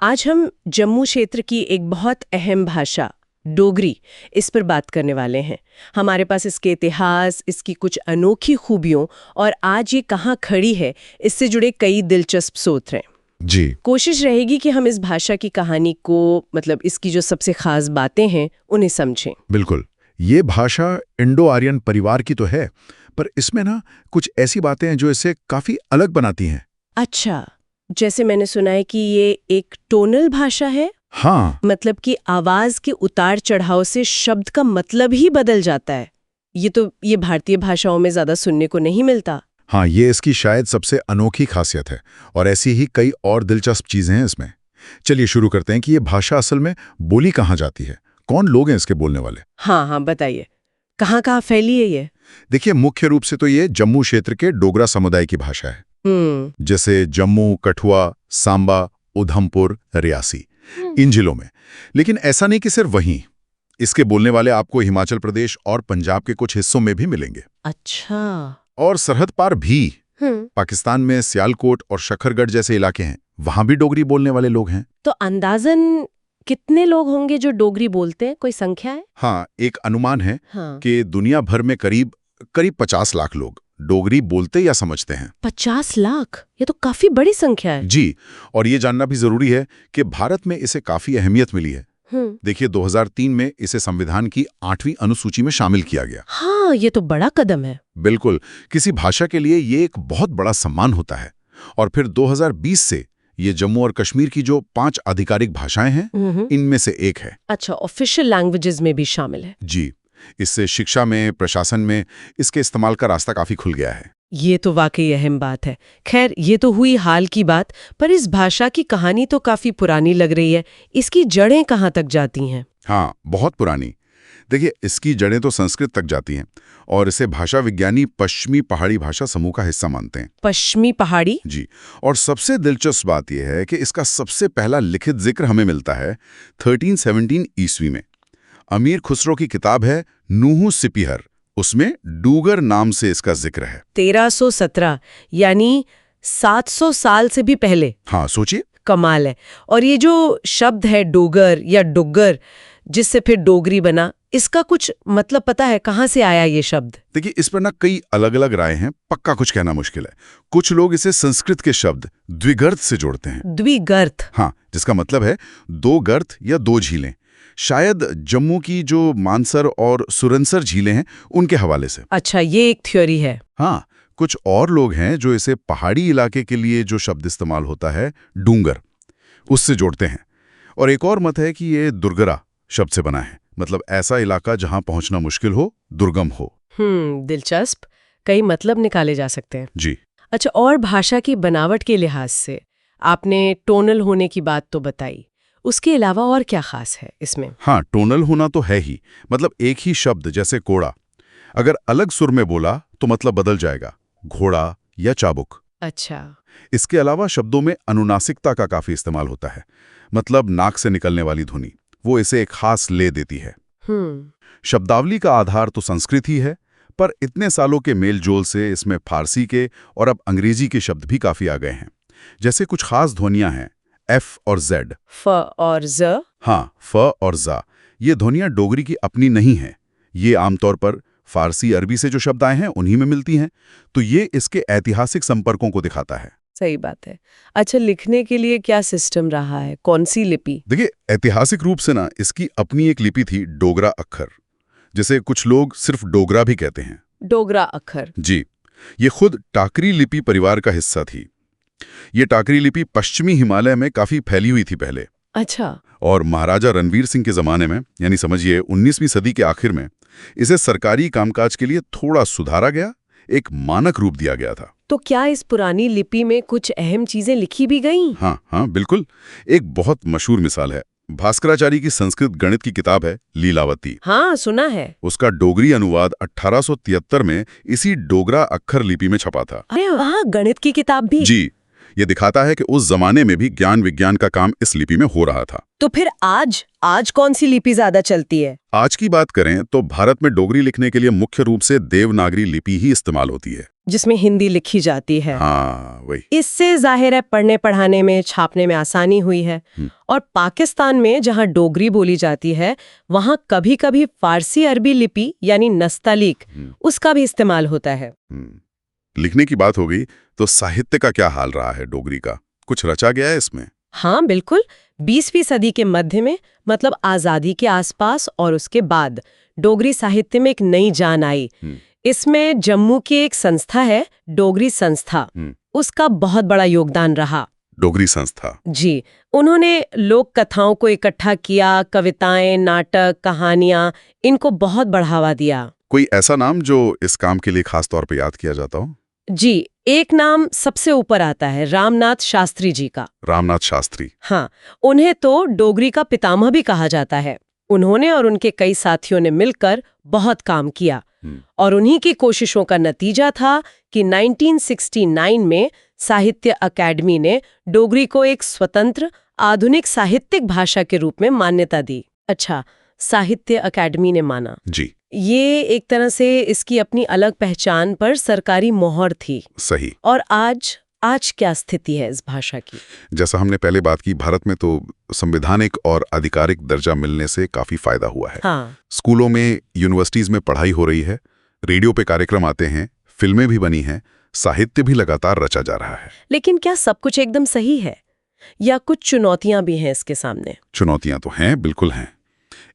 आज हम जम्मू क्षेत्र की एक बहुत अहम भाषा डोगरी इस पर बात करने वाले हैं। हमारे पास इसके इतिहास, इसकी कुछ अनोखी खूबियों और आज ये कहाँ खड़ी है, इससे जुड़े कई दिलचस्प स्रोत हैं। जी। कोशिश रहेगी कि हम इस भाषा की कहानी को, मतलब इसकी जो सबसे खास बातें हैं, उन्हें समझें। बिल्कुल। ये भाषा इंडो आर्यन परिवार की तो है, पर इसमें ना कुछ ऐसी बातें हैं जो इसे काफी अलग बनाती हैं। अच्छा, जैसे मैंने सुना है कि ये एक टोनल भाषा है। हाँ, मतलब कि आवाज के उतार चढ़ाव से शब्द का मतलब ही बदल जाता है। ये भारतीय भाषाओं में ज्यादा सुनने को नहीं मिलता। हाँ, ये इसकी शायद सबसे अनोखी खासियत है और ऐसी ही कई और दिलचस्प चीजें हैं इसमें। चलिए शुरू करते हैं कि ये भाषा असल में बोली कहाँ जाती है, कौन लोग हैं इसके बोलने वाले। हाँ, बताइए, कहाँ कहाँ फैली है ये? देखिए, मुख्य रूप से तो ये जम्मू क्षेत्र के डोगरा समुदाय की भाषा है, जैसे जम्मू, कठुआ, सांबा, उधमपुर, रियासी, इन जिलों में। लेकिन ऐसा नहीं कि सिर्फ वहीं, इसके बोलने वाले आपको हिमाचल प्रदेश और पंजाब के कुछ हिस्सों में भी मिलेंगे। अच्छा। और सरहद पार भी पाकिस्तान में सियालकोट और शक्करगढ़ जैसे इलाके हैं, वहां भी डोगरी बोलने वाले लोग हैं। तो अंदाजन कितने लोग होंगे जो डोगरी बोलते हैं? कोई संख्या है? हाँ, एक अनुमान है हाँ। कि दुनिया भर में करीब 50 लाख लोग डोगरी बोलते या समझते हैं। 50 लाख? ये तो काफी बड़ी संख्या है। जी, और ये जानना भी जरूरी है कि भारत में इसे काफी अहमियत मिली है। देखिए, 2003 में इसे संविधान की 8वीं अनुसूची में शामिल किया गया। हाँ, ये तो बड़ा कदम है। बिल्कुल, किसी भाषा के लिए ये एक बहुत बड़ा सम्मान होता है। और फिर 2020 से ये जम्मू और कश्मीर की जो 5 आधिकारिक भाषाएं हैं, इनमें से एक है। अच्छा, ऑफिशियल लैंग्वेजेस में भी शामिल है। जी, इससे शिक्षा में, प्रशासन में इसके इस्तेमाल का रास्ता काफी खुल गया है। ये तो वाकई अहम बात है। खैर, ये तो हुई हाल की बात, पर इस भाषा की कहानी तो काफी पुरानी लग रही है। इसकी जड़ें कहाँ तक जाती हैं? हाँ, बहुत पुरानी। देखिए, इसकी जड़ें तो संस्कृत तक जाती हैं और इसे भाषा विज्ञानी पश्चिमी पहाड़ी भाषा समूह का हिस्सा मानते हैं। पश्चिमी पहाड़ी? जी, और सबसे दिलचस्प बात यह है कि इसका सबसे पहला लिखित जिक्र हमें मिलता है 1317 ईस्वी में। अमीर खुसरो की किताब है नूहू सिपिहर, उसमें डूगर नाम से इसका जिक्र है। 1317, यानी 700 साल से भी पहले। हाँ, सोचिए। कमाल है। और ये जो शब्द है डोगर या डुग्गर, जिससे फिर डोगरी बना, इसका कुछ मतलब पता है? कहाँ से आया ये शब्द? देखिए, इस पर ना कई अलग अलग राय हैं, पक्का कुछ कहना मुश्किल है। कुछ लोग इसे संस्कृत के शब्द द्विगर्त से जोड़ते हैं। द्विगर्त? हाँ, जिसका मतलब है 2 गर्त या 2 झीलें। शायद जम्मू की जो मानसर और सुरनसर झीलें हैं, उनके हवाले से। अच्छा, ये एक थ्योरी है। हाँ, कुछ और लोग हैं जो इसे पहाड़ी इलाके के लिए जो शब्द इस्तेमाल होता है डूंगर, उससे जोड़ते हैं। और एक और मत है कि ये दुर्गरा शब्द से बना है, मतलब ऐसा इलाका जहां पहुंचना मुश्किल हो, दुर्गम हो। दिलचस्प। कई मतलब निकाले जा सकते हैं। जी। अच्छा, और भाषा की बनावट के लिहाज से आपने टोनल होने की बात तो बताई, उसके अलावा और क्या खास है इसमें? हाँ, टोनल होना तो है ही। मतलब एक ही शब्द जैसे कोड़ा, अगर अलग सुर में बोला तो मतलब बदल जाएगा, घोड़ा या चाबुक। अच्छा। इसके अलावा शब्दों में अनुनासिकता का काफी इस्तेमाल होता है, मतलब नाक से निकलने वाली ध्वनि, वो इसे एक खास ले देती है। शब्दावली का आधार तो संस्कृत ही है, पर इतने सालों के मेलजोल से इसमें फारसी के और अब अंग्रेजी के शब्द भी काफी आ गए हैं। जैसे कुछ खास ध्वनियां हैं, एफ और जेड, फ और ज। हाँ, फ और जा, ये ध्वनियां डोगरी की अपनी नहीं हैं। ये आमतौर पर फारसी अरबी से जो शब्द आए हैं उन्हीं में मिलती हैं, तो ये इसके ऐतिहासिक संपर्कों को दिखाता है। सही बात है। अच्छा, लिखने के लिए क्या सिस्टम रहा है? कौन सी लिपि? देखिए, ऐतिहासिक रूप से ना इसकी अपनी एक लिपि थी, डोगरा अक्षर, जिसे कुछ लोग सिर्फ डोगरा भी कहते हैं। डोगरा अक्षर? जी, ये खुद टाकरी लिपि परिवार का हिस्सा थी। ये टाकरी लिपि पश्चिमी हिमालय में काफी फैली हुई थी पहले। अच्छा। और महाराजा रणवीर सिंह के जमाने में, यानी समझिए 19वीं सदी के आखिर में, इसे सरकारी कामकाज के लिए थोड़ा सुधारा गया, एक मानक रूप दिया गया था। तो क्या इस पुरानी लिपि में कुछ अहम चीजें लिखी भी गईं? हाँ, बिल्कुल। एक बहुत मशहूर मिसाल है, भास्कराचार्य की संस्कृत गणित की किताब है लीलावती। हाँ, सुना है। उसका डोगरी अनुवाद 1873 में इसी डोगरा अक्षर लिपि में छपा था। अरे वाह, गणित की किताब भी? जी, ये दिखाता है कि उस जमाने में भी ज्ञान विज्ञान का काम इस लिपि में हो रहा था। तो फिर आज कौन सी लिपि ज्यादा चलती है? आज की बात करें तो भारत में डोगरी लिखने के लिए मुख्य रूप से देवनागरी लिपि ही इस्तेमाल होती है, जिसमें हिंदी लिखी जाती है। हाँ, वही। इससे जाहिर है पढ़ने पढ़ाने में, छापने में आसानी हुई है। और पाकिस्तान में जहां डोगरी बोली जाती है, वहां कभी कभी फारसी अरबी लिपि यानी नस्तालीक, उसका भी इस्तेमाल होता है। लिखने की बात हो गई तो साहित्य का क्या हाल रहा है डोगरी का? कुछ रचा गया है इसमें? हाँ बिल्कुल। 20वीं सदी के मध्य में, मतलब आजादी के आसपास और उसके बाद, डोगरी साहित्य में एक नई जान आई। इसमें जम्मू की एक संस्था है, डोगरी संस्था, उसका बहुत बड़ा योगदान रहा। डोगरी संस्था? जी। उन्होंने लोक कथाओं को इकट्ठा किया, कविताएं, नाटक, कहानियां, इनको बहुत बढ़ावा दिया। कोई ऐसा नाम जो इस काम के लिए खास तौर पर याद किया जाता हो? जी, एक नाम सबसे ऊपर आता है, रामनाथ शास्त्री जी का। रामनाथ शास्त्री? हाँ, उन्हें तो डोगरी का पितामह भी कहा जाता है। उन्होंने और उनके कई साथियों ने मिलकर बहुत काम किया और उन्हीं की कोशिशों का नतीजा था कि 1969 में साहित्य अकादमी ने डोगरी को एक स्वतंत्र आधुनिक साहित्यिक भाषा के रूप में मान्यता दी। अच्छा, साहित्य अकादमी ने माना। जी। ये एक तरह से इसकी अपनी अलग पहचान पर सरकारी मोहर थी। सही। और आज क्या स्थिति है इस भाषा की? जैसा हमने पहले बात की, भारत में तो संवैधानिक और आधिकारिक दर्जा मिलने से काफी फायदा हुआ है। हाँ। स्कूलों में, यूनिवर्सिटीज में पढ़ाई हो रही है, रेडियो पे कार्यक्रम आते हैं, फिल्में भी बनी हैं, साहित्य भी लगातार रचा जा रहा है। लेकिन क्या सब कुछ एकदम सही है या कुछ चुनौतियां भी हैं इसके सामने? चुनौतियां तो हैं, बिल्कुल हैं।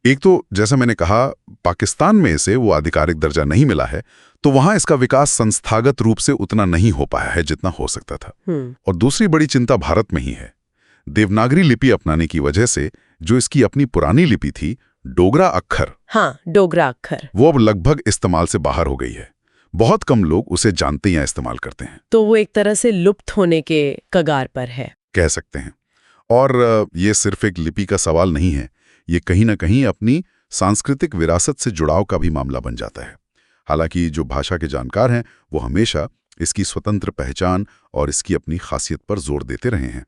एक तो जैसा मैंने कहा, पाकिस्तान में इसे वो आधिकारिक दर्जा नहीं मिला है, तो वहां इसका विकास संस्थागत रूप से उतना नहीं हो पाया है जितना हो सकता था। और दूसरी बड़ी चिंता भारत में ही है। देवनागरी लिपि अपनाने की वजह से जो इसकी अपनी पुरानी लिपि थी, डोगरा अक्षर, हाँ, डोगरा अक्षर, वो अब लगभग इस्तेमाल से बाहर हो गई है। बहुत कम लोग उसे जानते या इस्तेमाल करते हैं। तो वो एक तरह से लुप्त होने के कगार पर है, कह सकते हैं। और ये सिर्फ एक लिपि का सवाल नहीं है, ये कहीं ना कहीं अपनी सांस्कृतिक विरासत से जुड़ाव का भी मामला बन जाता है। हालांकि जो भाषा के जानकार हैं वो हमेशा इसकी स्वतंत्र पहचान और इसकी अपनी खासियत पर जोर देते रहे हैं।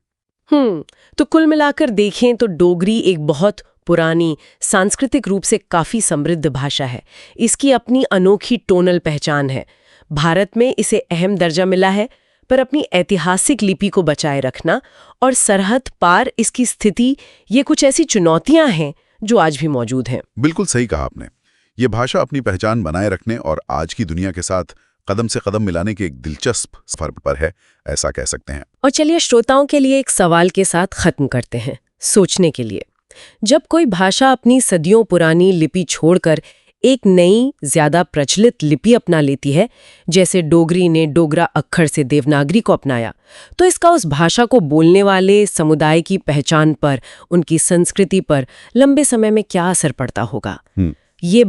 तो कुल मिलाकर देखें तो डोगरी एक बहुत पुरानी, सांस्कृतिक रूप से काफी समृद्ध भाषा है। इसकी अपनी अनोखी टोनल पहचान है। भारत में इसे अहम दर्जा मिला है, पर अपनी ऐतिहासिक लिपि को बचाए रखना और सरहद पार इसकी स्थिति, ये कुछ ऐसी चुनौतियां हैं जो आज भी मौजूद हैं। बिल्कुल सही कहा आपने। ये भाषा अपनी पहचान बनाए रखने और आज की दुनिया के साथ कदम से कदम मिलाने के एक दिलचस्प सफर पर है, ऐसा कह सकते हैं। और चलिए श्रोताओं के लिए एक सवाल के साथ खत्म करते हैं, सोचने के लिए। जब कोई भाषा अपनी सदियों पुरानी लिपि छोड़कर एक नई, ज्यादा प्रचलित लिपि अपना लेती है, जैसे डोगरी ने डोगरा अक्षर से देवनागरी को अपनाया, तो इसका उस भाषा को बोलने वाले समुदाय की पहचान पर, उनकी संस्कृति पर लंबे समय में क्या असर पड़ता होगा? ये